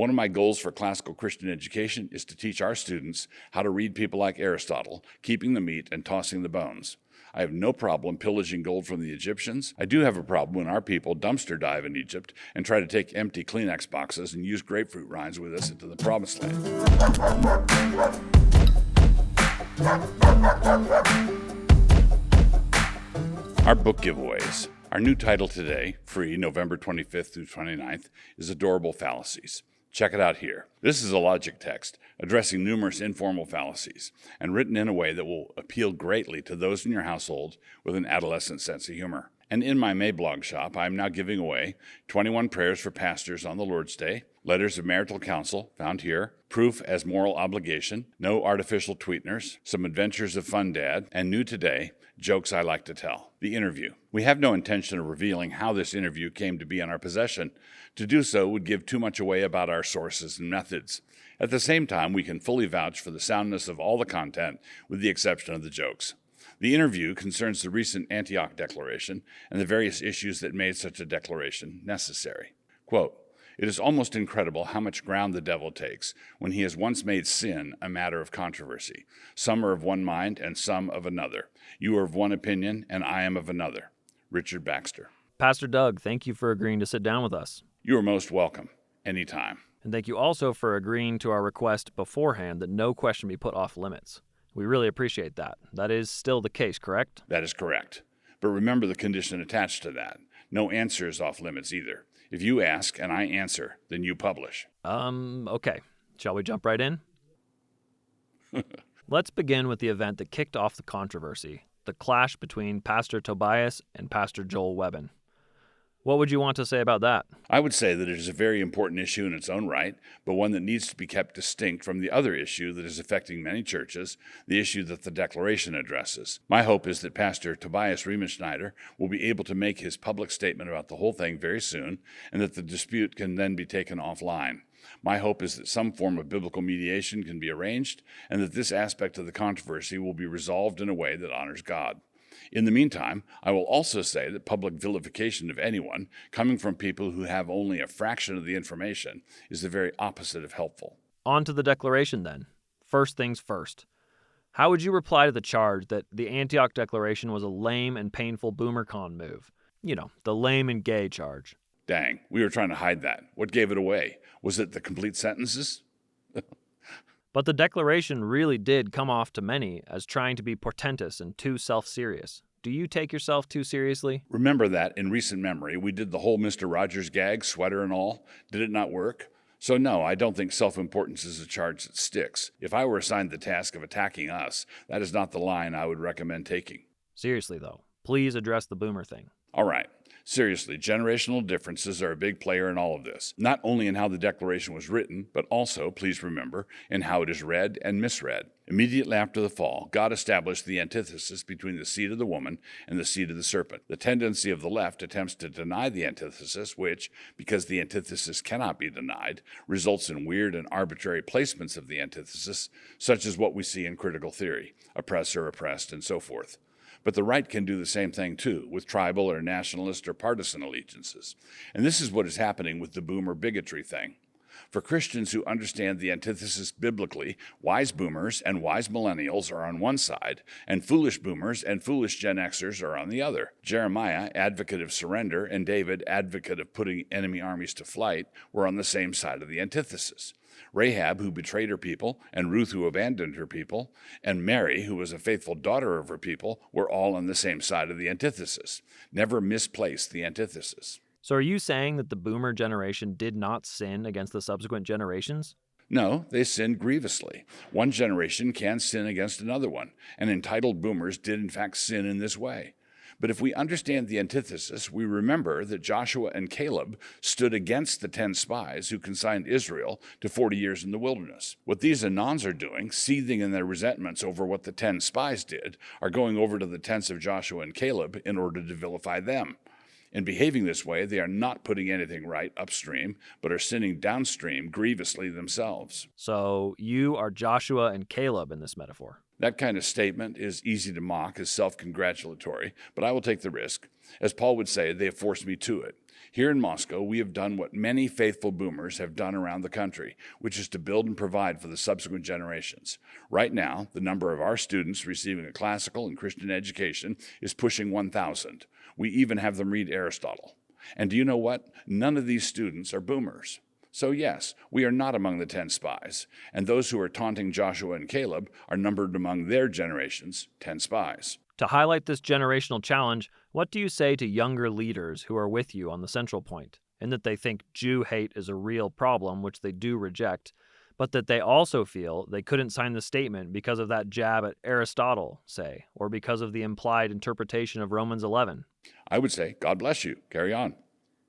One of my goals for classical Christian education is to teach our students how to read people like Aristotle, keeping the meat and tossing the bones. I have no problem pillaging gold from the Egyptians. I do have a problem when our people dumpster dive in Egypt and try to take empty Kleenex boxes and use grapefruit rinds with us into the promised land. Our book giveaways. Our new title today, free November 25th through 29th, is Adorable Fallacies. Check it out here. This is a logic text addressing numerous informal fallacies and written in a way that will appeal greatly to those in your household with an adolescent sense of humor. And in my Mablog shop, I am now giving away 21 prayers for pastors on the Lord's Day, letters of marital counsel, found here, proof as moral obligation, no artificial tweeteners, some adventures of Fun Dad, and new today, jokes I like to tell. The interview. We have no intention of revealing how this interview came to be in our possession. To do so would give too much away about our sources and methods. At the same time, we can fully vouch for the soundness of all the content, with the exception of the jokes. The interview concerns the recent Antioch Declaration and the various issues that made such a declaration necessary. Quote, "It is almost incredible how much ground the devil takes when he has once made sin a matter of controversy. Some are of one mind and some of another. You are of one opinion and I am of another." Richard Baxter. Pastor Doug, thank you for agreeing to sit down with us. You are most welcome, anytime. And thank you also for agreeing to our request beforehand that no question be put off limits. We really appreciate that. That is still the case, correct? That is correct. But remember the condition attached to that. No answer is off limits either. If you ask and I answer, then you publish. Okay. Shall we jump right in? Let's begin with the event that kicked off the controversy, the clash between Pastor Tobias and Pastor Joel Webin. What would you want to say about that? I would say that it is a very important issue in its own right, but one that needs to be kept distinct from the other issue that is affecting many churches, the issue that the Declaration addresses. My hope is that Pastor Tobias Riemenschneider will be able to make his public statement about the whole thing very soon, and that the dispute can then be taken offline. My hope is that some form of biblical mediation can be arranged, and that this aspect of the controversy will be resolved in a way that honors God. In the meantime, I will also say that public vilification of anyone, coming from people who have only a fraction of the information, is the very opposite of helpful. On to the Declaration, then. First things first. How would you reply to the charge that the Antioch Declaration was a lame and painful BoomerCon move? You know, the lame and gay charge. Dang, we were trying to hide that. What gave it away? Was it the complete sentences? But the Declaration really did come off to many as trying to be portentous and too self-serious. Do you take yourself too seriously? Remember that, in recent memory, we did the whole Mr. Rogers gag, sweater and all. Did it not work? So no, I don't think self-importance is a charge that sticks. If I were assigned the task of attacking us, that is not the line I would recommend taking. Seriously, though, please address the boomer thing. All right. Seriously, generational differences are a big player in all of this, not only in how the Declaration was written, but also, please remember, in how it is read and misread. Immediately after the fall, God established the antithesis between the seed of the woman and the seed of the serpent. The tendency of the left attempts to deny the antithesis, which, because the antithesis cannot be denied, results in weird and arbitrary placements of the antithesis, such as what we see in critical theory, oppressor, oppressed, and so forth. But the right can do the same thing, too, with tribal or nationalist or partisan allegiances. And this is what is happening with the boomer bigotry thing. For Christians who understand the antithesis biblically, wise boomers and wise millennials are on one side, and foolish boomers and foolish Gen Xers are on the other. Jeremiah, advocate of surrender, and David, advocate of putting enemy armies to flight, were on the same side of the antithesis. Rahab, who betrayed her people, and Ruth, who abandoned her people, and Mary, who was a faithful daughter of her people, were all on the same side of the antithesis. Never misplace the antithesis. So are you saying that the boomer generation did not sin against the subsequent generations? No, they sinned grievously. One generation can sin against another one, and entitled boomers did in fact sin in this way. But if we understand the antithesis, we remember that Joshua and Caleb stood against the 10 spies who consigned Israel to 40 years in the wilderness. What these Anons are doing, seething in their resentments over what the 10 spies did, are going over to the tents of Joshua and Caleb in order to vilify them. In behaving this way, they are not putting anything right upstream, but are sinning downstream grievously themselves. So you are Joshua and Caleb in this metaphor. That kind of statement is easy to mock as self-congratulatory, but I will take the risk. As Paul would say, they have forced me to it. Here in Moscow, we have done what many faithful boomers have done around the country, which is to build and provide for the subsequent generations. Right now, the number of our students receiving a classical and Christian education is pushing 1,000. We even have them read Aristotle. And do you know what? None of these students are boomers. So yes, we are not among the 10 spies, and those who are taunting Joshua and Caleb are numbered among their generation's 10 spies. To highlight this generational challenge, what do you say to younger leaders who are with you on the central point, in that they think Jew hate is a real problem, which they do reject, but that they also feel they couldn't sign the statement because of that jab at Aristotle, say, or because of the implied interpretation of Romans 11? I would say, God bless you, carry on.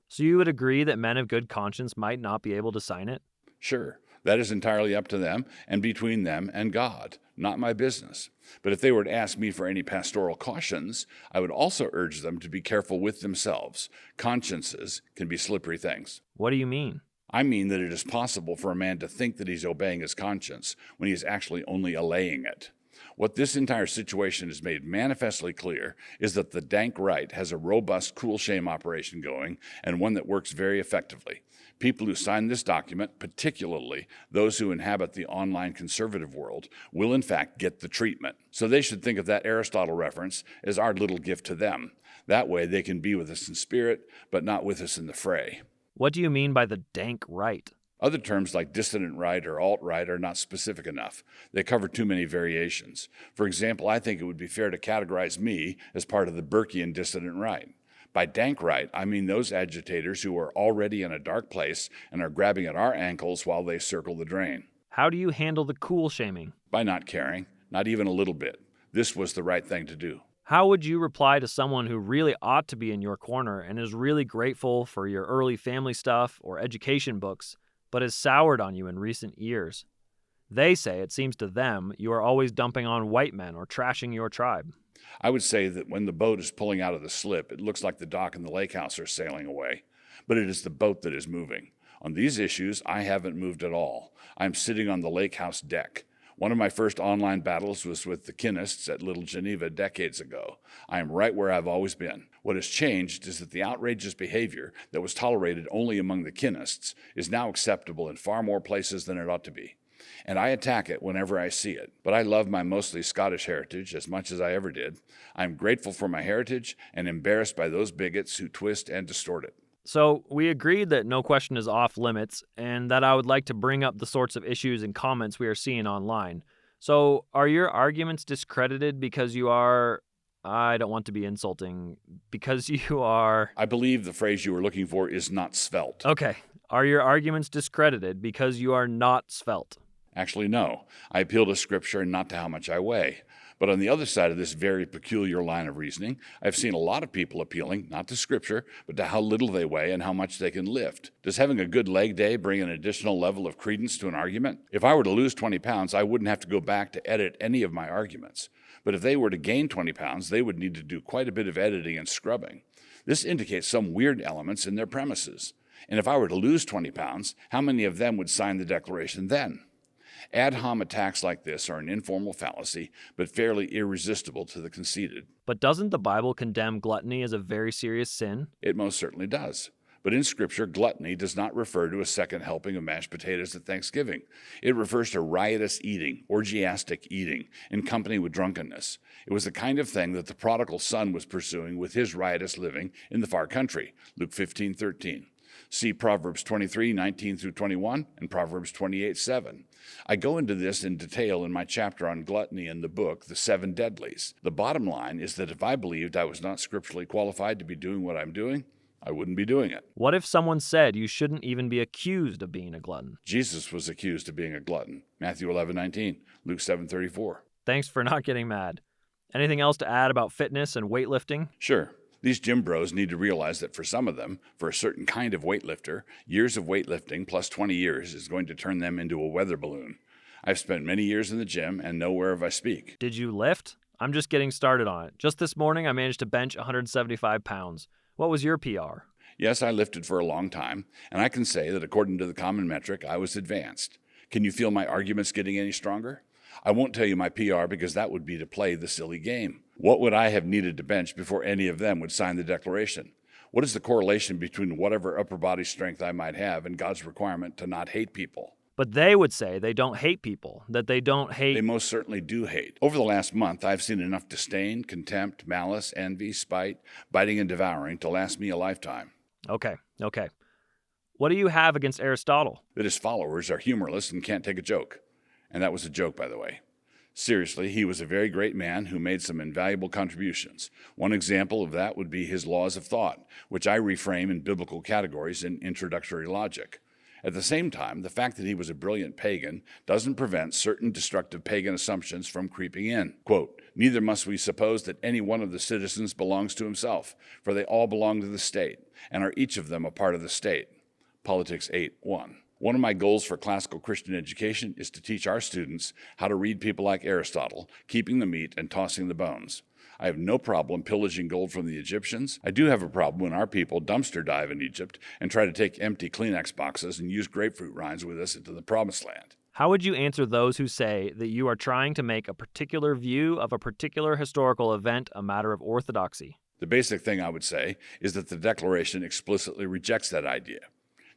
So you would agree that men of good conscience might not be able to sign it? Sure, that is entirely up to them and between them and God, not my business. But if they were to ask me for any pastoral cautions, I would also urge them to be careful with themselves. Consciences can be slippery things. What do you mean? I mean that it is possible for a man to think that he's obeying his conscience when he is actually only allaying it. What this entire situation has made manifestly clear is that the Dank right has a robust cool shame operation going, and one that works very effectively. People who sign this document, particularly those who inhabit the online conservative world, will in fact get the treatment. So they should think of that Aristotle reference as our little gift to them. That way they can be with us in spirit, but not with us in the fray. What do you mean by the Dank right? Other terms like dissident right or alt-right are not specific enough. They cover too many variations. For example, I think it would be fair to categorize me as part of the Burkean dissident right. By Dank right, I mean those agitators who are already in a dark place and are grabbing at our ankles while they circle the drain. How do you handle the cool shaming? By not caring, not even a little bit. This was the right thing to do. How would you reply to someone who really ought to be in your corner and is really grateful for your early family stuff or education books, but has soured on you in recent years? They say it seems to them you are always dumping on white men or trashing your tribe. I would say that when the boat is pulling out of the slip, it looks like the dock and the lake house are sailing away. But it is the boat that is moving. On these issues, I haven't moved at all. I'm sitting on the lake house deck. One of my first online battles was with the Kinists at Little Geneva decades ago. I am right where I've always been. What has changed is that the outrageous behavior that was tolerated only among the Kinists is now acceptable in far more places than it ought to be. And I attack it whenever I see it. But I love my mostly Scottish heritage as much as I ever did. I'm grateful for my heritage and embarrassed by those bigots who twist and distort it. So we agreed that no question is off limits and that I would like to bring up the sorts of issues and comments we are seeing online. So are your arguments discredited because you are, I don't want to be insulting, because you are... I believe the phrase you were looking for is not svelte. Okay. Are your arguments discredited because you are not svelte? Actually, no. I appeal to Scripture and not to how much I weigh. But on the other side of this very peculiar line of reasoning, I've seen a lot of people appealing, not to Scripture, but to how little they weigh and how much they can lift. Does having a good leg day bring an additional level of credence to an argument? If I were to lose 20 pounds, I wouldn't have to go back to edit any of my arguments. But if they were to gain 20 pounds, they would need to do quite a bit of editing and scrubbing. This indicates some weird elements in their premises. And if I were to lose 20 pounds, how many of them would sign the declaration then? Ad hom attacks like this are an informal fallacy, but fairly irresistible to the conceited. But doesn't the Bible condemn gluttony as a very serious sin? It most certainly does. But in Scripture, gluttony does not refer to a second helping of mashed potatoes at Thanksgiving. It refers to riotous eating, orgiastic eating, in company with drunkenness. It was the kind of thing that the prodigal son was pursuing with his riotous living in the far country, Luke 15:13. See Proverbs 23:19 through 21 and Proverbs 28:7. I go into this in detail in my chapter on gluttony in the book, The Seven Deadlies. The bottom line is that if I believed I was not scripturally qualified to be doing what I'm doing, I wouldn't be doing it. What if someone said you shouldn't even be accused of being a glutton? Jesus was accused of being a glutton. Matthew 11:19, Luke 7:34. Thanks for not getting mad. Anything else to add about fitness and weightlifting? Sure. These gym bros need to realize that for some of them, for a certain kind of weightlifter, years of weightlifting plus 20 years is going to turn them into a weather balloon. I've spent many years in the gym and know whereof I speak. Did you lift? I'm just getting started on it. Just this morning, I managed to bench 175 pounds. What was your PR? Yes, I lifted for a long time, and I can say that according to the common metric, I was advanced. Can you feel my arguments getting any stronger? I won't tell you my PR because that would be to play the silly game. What would I have needed to bench before any of them would sign the declaration? What is the correlation between whatever upper body strength I might have and God's requirement to not hate people? But they would say they don't hate people, that they don't hate... They most certainly do hate. Over the last month, I've seen enough disdain, contempt, malice, envy, spite, biting and devouring to last me a lifetime. Okay. What do you have against Aristotle? That his followers are humorless and can't take a joke. And that was a joke, by the way. Seriously, he was a very great man who made some invaluable contributions. One example of that would be his laws of thought, which I reframe in biblical categories in introductory logic. At the same time, the fact that he was a brilliant pagan doesn't prevent certain destructive pagan assumptions from creeping in. Quote, neither must we suppose that any one of the citizens belongs to himself, for they all belong to the state, and are each of them a part of the state. Politics 8:1. One of my goals for classical Christian education is to teach our students how to read people like Aristotle, keeping the meat and tossing the bones. I have no problem pillaging gold from the Egyptians. I do have a problem when our people dumpster dive in Egypt and try to take empty Kleenex boxes and use grapefruit rinds with us into the promised land. How would you answer those who say that you are trying to make a particular view of a particular historical event a matter of orthodoxy? The basic thing I would say is that the Declaration explicitly rejects that idea.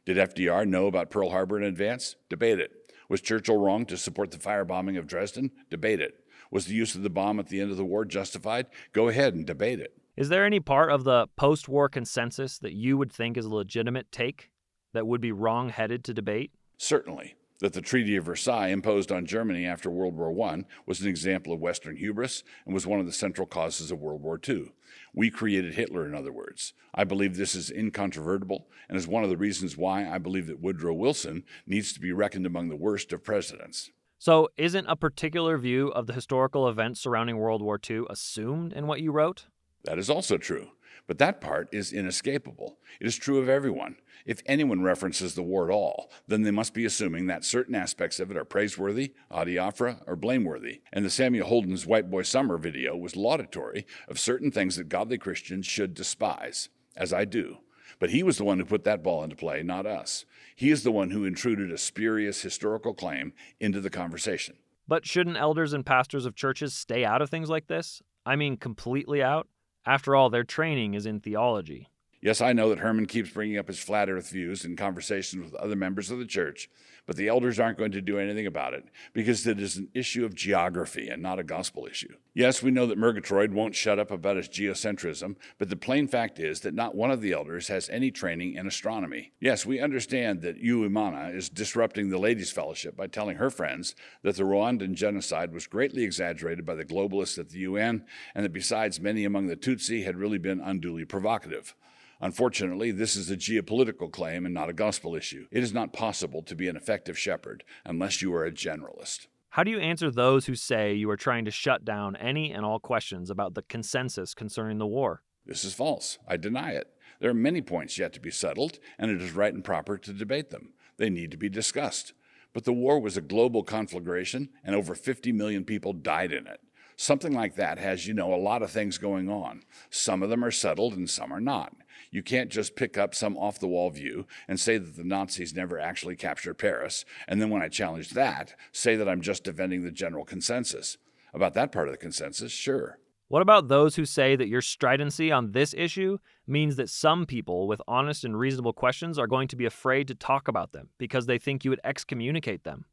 Did FDR know about Pearl Harbor in advance? Debate it. Was Churchill wrong to support the firebombing of Dresden? Debate it. Was the use of the bomb at the end of the war justified? Go ahead and debate it. Is there any part of the post-war consensus that you would think is a legitimate take that would be wrong-headed to debate? Certainly. That the Treaty of Versailles imposed on Germany after World War I was an example of Western hubris and was one of the central causes of World War II. We created Hitler, in other words. I believe this is incontrovertible and is one of the reasons why I believe that Woodrow Wilson needs to be reckoned among the worst of presidents. So isn't a particular view of the historical events surrounding World War II assumed in what you wrote? That is also true, but that part is inescapable. It is true of everyone. If anyone references the war at all, then they must be assuming that certain aspects of it are praiseworthy, adiaphora, or blameworthy. And the Samuel Holden's White Boy Summer video was laudatory of certain things that godly Christians should despise, as I do. But he was the one who put that ball into play, not us. He is the one who intruded a spurious historical claim into the conversation. But shouldn't elders and pastors of churches stay out of things like this? I mean, completely out? After all, their training is in theology. Yes, I know that Herman keeps bringing up his flat earth views in conversations with other members of the church, but the elders aren't going to do anything about it because it is an issue of geography and not a gospel issue. Yes, we know that Murgatroyd won't shut up about his geocentrism, but the plain fact is that not one of the elders has any training in astronomy. Yes, we understand that Imana is disrupting the ladies' fellowship by telling her friends that the Rwandan genocide was greatly exaggerated by the globalists at the UN and that besides many among the Tutsi had really been unduly provocative. Unfortunately, this is a geopolitical claim and not a gospel issue. It is not possible to be an effective shepherd unless you are a generalist. How do you answer those who say you are trying to shut down any and all questions about the consensus concerning the war? This is false. I deny it. There are many points yet to be settled, and it is right and proper to debate them. They need to be discussed. But the war was a global conflagration, and over 50 million people died in it. Something like that has, a lot of things going on. Some of them are settled and some are not. You can't just pick up some off-the-wall view and say that the Nazis never actually captured Paris, and then when I challenge that, say that I'm just defending the general consensus. About that part of the consensus, sure. What about those who say that your stridency on this issue means that some people with honest and reasonable questions are going to be afraid to talk about them because they think you would excommunicate them?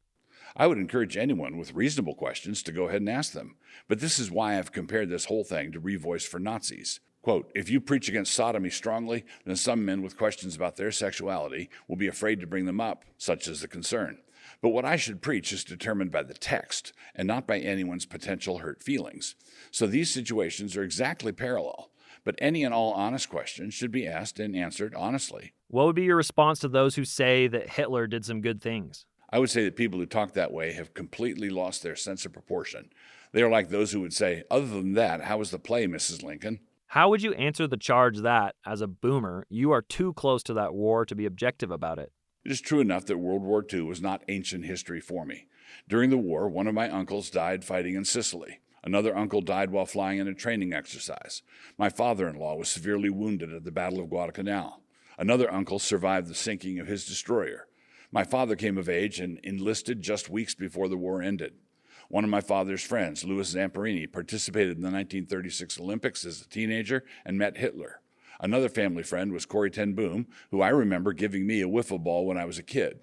I would encourage anyone with reasonable questions to go ahead and ask them. But this is why I've compared this whole thing to Revoice for Nazis. Quote, if you preach against sodomy strongly, then some men with questions about their sexuality will be afraid to bring them up, such is the concern. But what I should preach is determined by the text and not by anyone's potential hurt feelings. So these situations are exactly parallel. But any and all honest questions should be asked and answered honestly. What would be your response to those who say that Hitler did some good things? I would say that people who talk that way have completely lost their sense of proportion. They are like those who would say, other than that, how was the play, Mrs. Lincoln? How would you answer the charge that, as a boomer, you are too close to that war to be objective about it? It is true enough that World War II was not ancient history for me. During the war, one of my uncles died fighting in Sicily. Another uncle died while flying in a training exercise. My father-in-law was severely wounded at the Battle of Guadalcanal. Another uncle survived the sinking of his destroyer. My father came of age and enlisted just weeks before the war ended. One of my father's friends, Louis Zamperini, participated in the 1936 Olympics as a teenager and met Hitler. Another family friend was Corrie ten Boom, who I remember giving me a wiffle ball when I was a kid.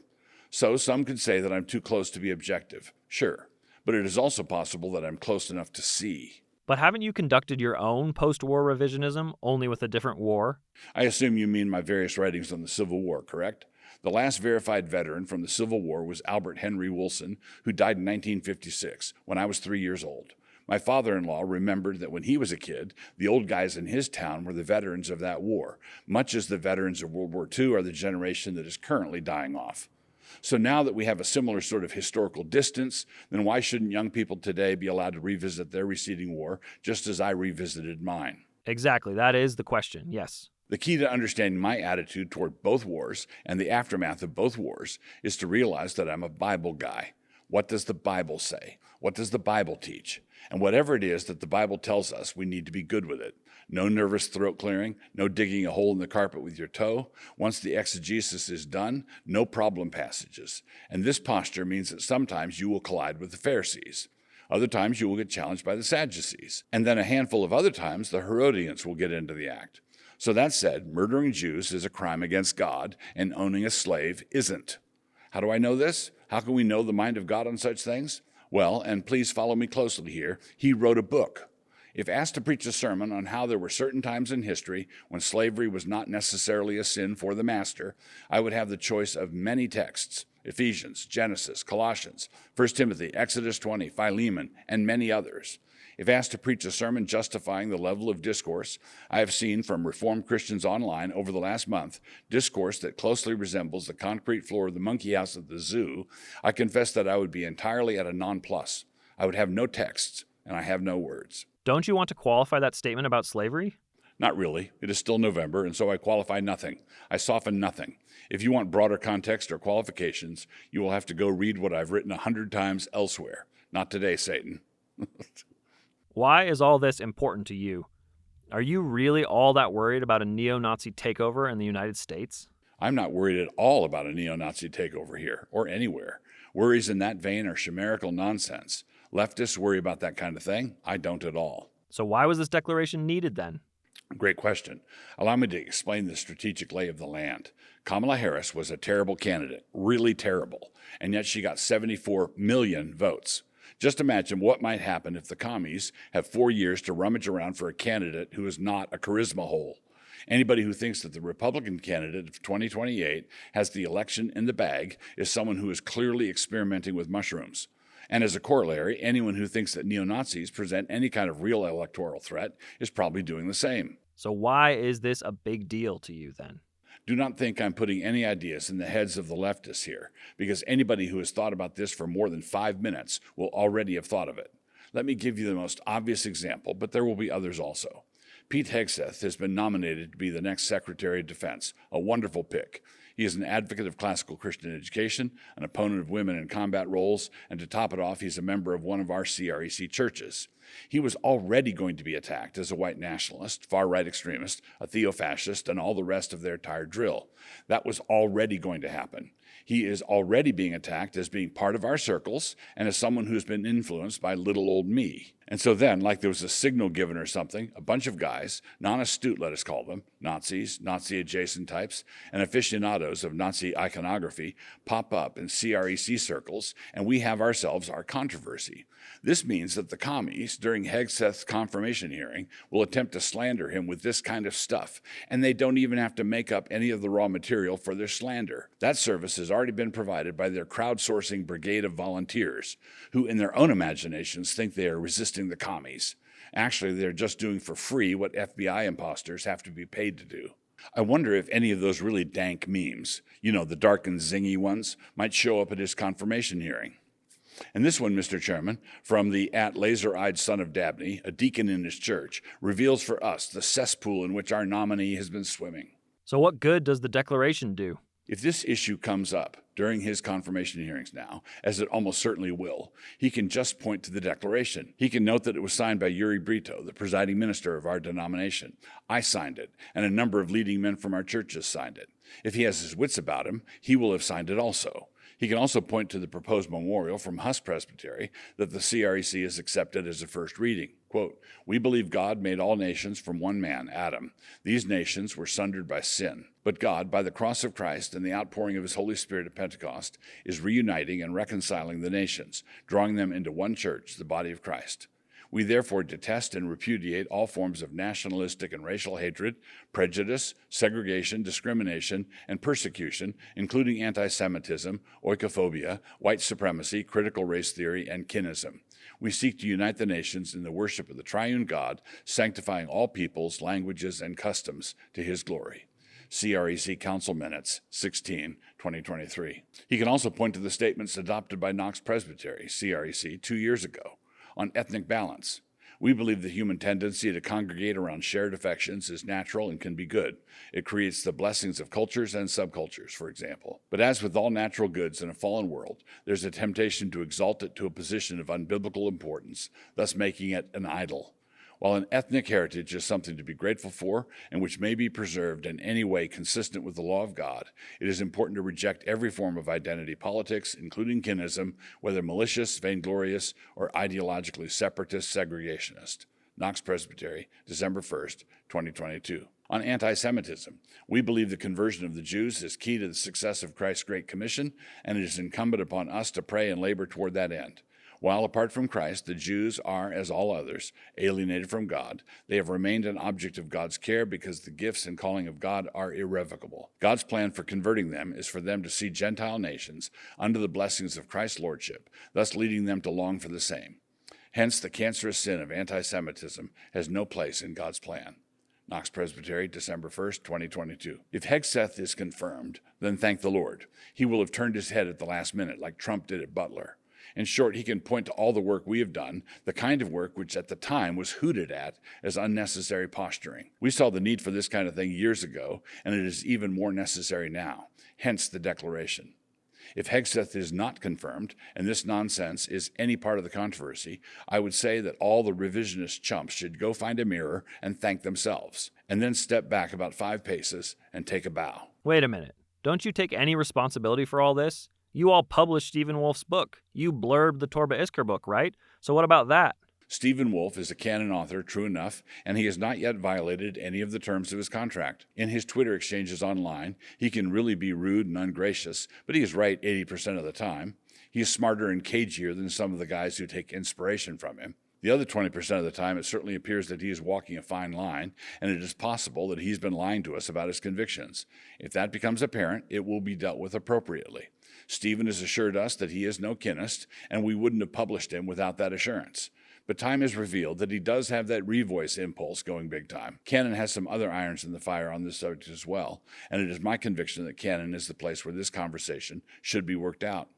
So some could say that I'm too close to be objective. Sure. But it is also possible that I'm close enough to see. But haven't you conducted your own post-war revisionism, only with a different war? I assume you mean my various writings on the Civil War, correct? The last verified veteran from the Civil War was Albert Henry Wilson, who died in 1956, when I was 3 years old. My father-in-law remembered that when he was a kid, the old guys in his town were the veterans of that war, much as the veterans of World War II are the generation that is currently dying off. So now that we have a similar sort of historical distance, then why shouldn't young people today be allowed to revisit their receding war just as I revisited mine? Exactly. That is the question, yes. The key to understanding my attitude toward both wars and the aftermath of both wars is to realize that I'm a Bible guy. What does the Bible say? What does the Bible teach? And whatever it is that the Bible tells us, we need to be good with it. No nervous throat clearing, no digging a hole in the carpet with your toe. Once the exegesis is done, no problem passages. And this posture means that sometimes you will collide with the Pharisees. Other times you will get challenged by the Sadducees. And then a handful of other times the Herodians will get into the act. So that said, murdering Jews is a crime against God, and owning a slave isn't. How do I know this? How can we know the mind of God on such things? Well, and please follow me closely here, he wrote a book. If asked to preach a sermon on how there were certain times in history when slavery was not necessarily a sin for the master, I would have the choice of many texts: Ephesians, Genesis, Colossians, 1 Timothy, Exodus 20, Philemon, and many others. If asked to preach a sermon justifying the level of discourse I have seen from Reformed Christians online over the last month, discourse that closely resembles the concrete floor of the monkey house at the zoo, I confess that I would be entirely at a nonplus. I would have no texts, and I have no words. Don't you want to qualify that statement about slavery? Not really. It is still November, and so I qualify nothing. I soften nothing. If you want broader context or qualifications, you will have to go read what I've written 100 times elsewhere. Not today, Satan. Why is all this important to you? Are you really all that worried about a neo-Nazi takeover in the United States? I'm not worried at all about a neo-Nazi takeover here, or anywhere. Worries in that vein are chimerical nonsense. Leftists worry about that kind of thing. I don't at all. So why was this declaration needed then? Great question. Allow me to explain the strategic lay of the land. Kamala Harris was a terrible candidate, really terrible, and yet she got 74 million votes. Just imagine what might happen if the commies have 4 years to rummage around for a candidate who is not a charisma hole. Anybody who thinks that the Republican candidate of 2028 has the election in the bag is someone who is clearly experimenting with mushrooms. And as a corollary, anyone who thinks that neo-Nazis present any kind of real electoral threat is probably doing the same. So why is this a big deal to you then? Do not think I'm putting any ideas in the heads of the leftists here, because anybody who has thought about this for more than 5 minutes will already have thought of it. Let me give you the most obvious example, but there will be others also. Pete Hegseth has been nominated to be the next Secretary of Defense, a wonderful pick. He is an advocate of classical Christian education, an opponent of women in combat roles, and to top it off, he's a member of one of our CREC churches. He was already going to be attacked as a white nationalist, far-right extremist, a theo-fascist, and all the rest of their tired drill. That was already going to happen. He is already being attacked as being part of our circles and as someone who's been influenced by little old me. And so then, like there was a signal given or something, a bunch of guys, non-astute, let us call them, Nazis, Nazi-adjacent types, and aficionados of Nazi iconography pop up in CREC circles, and we have ourselves our controversy. This means that the commies, during Hegseth's confirmation hearing, will attempt to slander him with this kind of stuff, and they don't even have to make up any of the raw material for their slander. That service has already been provided by their crowdsourcing brigade of volunteers, who in their own imaginations think they are resisting the commies. Actually, they're just doing for free what FBI imposters have to be paid to do. I wonder if any of those really dank memes, the dark and zingy ones, might show up at his confirmation hearing. And this one, Mr. Chairman, from the @laser-eyed son of Dabney, a deacon in his church, reveals for us the cesspool in which our nominee has been swimming. So what good does the declaration do? If this issue comes up during his confirmation hearings now, as it almost certainly will, he can just point to the declaration. He can note that it was signed by Yuri Brito, the presiding minister of our denomination. I signed it, and a number of leading men from our churches signed it. If he has his wits about him, he will have signed it also. He can also point to the proposed memorial from Huss Presbytery that the CREC has accepted as a first reading. Quote, "We believe God made all nations from one man, Adam. These nations were sundered by sin. But God, by the cross of Christ and the outpouring of his Holy Spirit at Pentecost, is reuniting and reconciling the nations, drawing them into one church, the body of Christ. We therefore detest and repudiate all forms of nationalistic and racial hatred, prejudice, segregation, discrimination, and persecution, including anti-Semitism, oikophobia, white supremacy, critical race theory, and kinism. We seek to unite the nations in the worship of the triune God, sanctifying all peoples, languages, and customs to his glory." CREC Council Minutes, 16/2023. He can also point to the statements adopted by Knox Presbytery, CREC, 2 years ago, on ethnic balance. "We believe the human tendency to congregate around shared affections is natural and can be good. It creates the blessings of cultures and subcultures, for example. But as with all natural goods in a fallen world, there's a temptation to exalt it to a position of unbiblical importance, thus making it an idol. While an ethnic heritage is something to be grateful for and which may be preserved in any way consistent with the law of God, it is important to reject every form of identity politics, including kinism, whether malicious, vainglorious, or ideologically separatist, segregationist." Knox Presbytery, December 1st, 2022. On anti-Semitism, "We believe the conversion of the Jews is key to the success of Christ's Great Commission, and it is incumbent upon us to pray and labor toward that end. While apart from Christ, the Jews are, as all others, alienated from God. They have remained an object of God's care because the gifts and calling of God are irrevocable. God's plan for converting them is for them to see Gentile nations under the blessings of Christ's lordship, thus leading them to long for the same. Hence, the cancerous sin of anti-Semitism has no place in God's plan." Knox Presbytery, December 1st, 2022. "If Hegseth is confirmed, then thank the Lord. He will have turned his head at the last minute, like Trump did at Butler. In short, he can point to all the work we have done, the kind of work which at the time was hooted at as unnecessary posturing. We saw the need for this kind of thing years ago, and it is even more necessary now. Hence the declaration. If Hegseth is not confirmed, and this nonsense is any part of the controversy, I would say that all the revisionist chumps should go find a mirror and thank themselves, and then step back about 5 paces and take a bow." Wait a minute. Don't you take any responsibility for all this? You all published Stephen Wolf's book. You blurbed the Torba Isker book, right? So what about that? Stephen Wolf is a canon author, true enough, and he has not yet violated any of the terms of his contract. In his Twitter exchanges online, he can really be rude and ungracious, but he is right 80% of the time. He is smarter and cagier than some of the guys who take inspiration from him. The other 20% of the time, it certainly appears that he is walking a fine line, and it is possible that he's been lying to us about his convictions. If that becomes apparent, it will be dealt with appropriately. Stephen has assured us that he is no kinist, and we wouldn't have published him without that assurance. But time has revealed that he does have that revoice impulse going big time. Canon has some other irons in the fire on this subject as well, and it is my conviction that Canon is the place where this conversation should be worked out.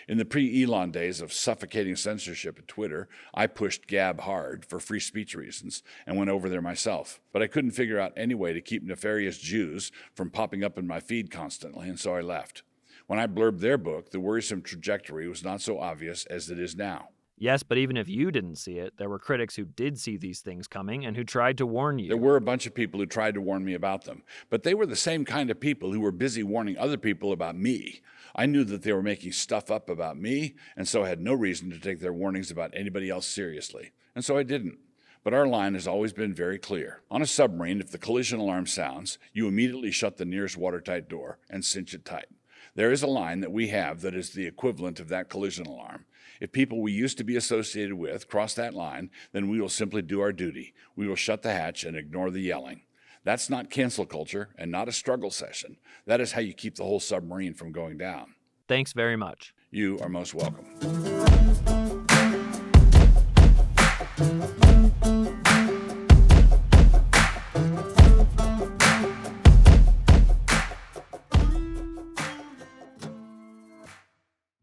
In the pre-Elon days of suffocating censorship at Twitter, I pushed Gab hard for free speech reasons and went over there myself. But I couldn't figure out any way to keep nefarious Jews from popping up in my feed constantly, and so I left. When I blurbed their book, the worrisome trajectory was not so obvious as it is now. Yes, but even if you didn't see it, there were critics who did see these things coming and who tried to warn you. There were a bunch of people who tried to warn me about them, but they were the same kind of people who were busy warning other people about me. I knew that they were making stuff up about me, and so I had no reason to take their warnings about anybody else seriously, and so I didn't. But our line has always been very clear. On a submarine, if the collision alarm sounds, you immediately shut the nearest watertight door and cinch it tight. There is a line that we have that is the equivalent of that collision alarm. If people we used to be associated with cross that line, then we will simply do our duty. We will shut the hatch and ignore the yelling. That's not cancel culture and not a struggle session. That is how you keep the whole submarine from going down. Thanks very much. You are most welcome.